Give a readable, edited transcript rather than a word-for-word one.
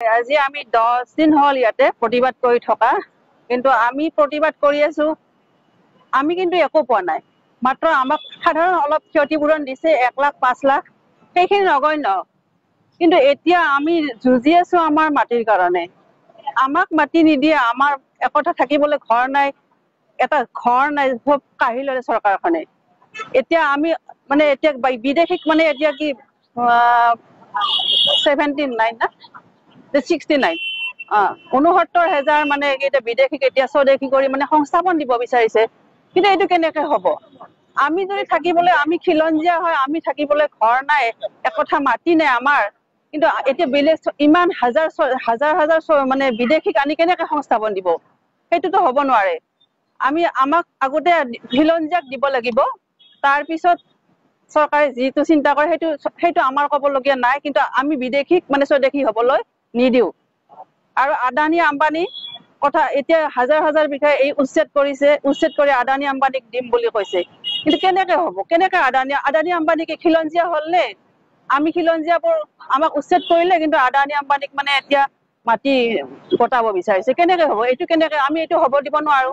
আজি আমি 10 দিন হল ইয়াতে প্ৰতিবাদ কৰি থকা, কিন্তু আমি প্ৰতিবাদ কৰি আছো, আমি কিন্তু একো পোৱা নাই। মাত্ৰ আমাক সাধাৰণ অলপ ক্ষতিপূৰণ দিছে 1 লাখ 5 লাখ, সেইখিনি নগণ্য। কিন্তু এতিয়া আমি যুঁজি আছো আমাৰ মাটিৰ কাৰণে। আমাক মাটি নিদিয়ে, আমাৰ একথা থাকিবলৈ ঘৰ নাই, এটা ঘৰ নাই, সব কাঢ়ি ল'লে চৰকাৰখনে। এতিয়া আমি মানে এতিয়া বিদেশীক মানে এতিয়া কি 79 না 69 69,000 মানে এতিয়া বিদেশীক এতিয়া স্বদেশী কৰি মানে সংস্থাপন দিব বিচাৰিছে। কিন্তু এইটো কেনেকে হ'ব? আমি যদি থাকিবলৈ, আমি খিলঞ্জীয়া হয়, আমি থাকিবলৈ ঘৰ নাই, একথা মাটি নাই আমাৰ। কিন্তু এতিয়া বেলেগ ইমান হাজাৰ হাজাৰ মানে বিদেশীক আনি কেনেকে সংস্থাপন দিব? সেইটোতো হ'ব নোৱাৰে। আমাক আগতে খিলঞ্জীয়াক দিব লাগিব, তাৰপিছত চৰকাৰে যিটো চিন্তা কৰে সেইটো আমাৰ ক'বলগীয়া নাই। কিন্তু আমি বিদেশীক মানে স্বদেশী হ'বলৈ নিদিওঁ। আৰু আদানী আম্বানী কথা এতিয়া হাজাৰ বিষয়ে এই উচ্ছেদ কৰিছে, উচ্ছেদ কৰি আদানী আম্বানীক দিম বুলি কৈছে। কিন্তু কেনেকে হ'ব? কেনেকে আদানী আম্বানীকে খিলঞ্জীয়া হ'ল নে? আমি খিলঞ্জীয়াবোৰ আমাক উচ্ছেদ কৰিলে, কিন্তু আদানী আম্বানীক মানে এতিয়া মাটি গতাব বিচাৰিছে। কেনেকে হ'ব? এইটো কেনেকে? আমি এইটো হ'ব দিব নোৱাৰো।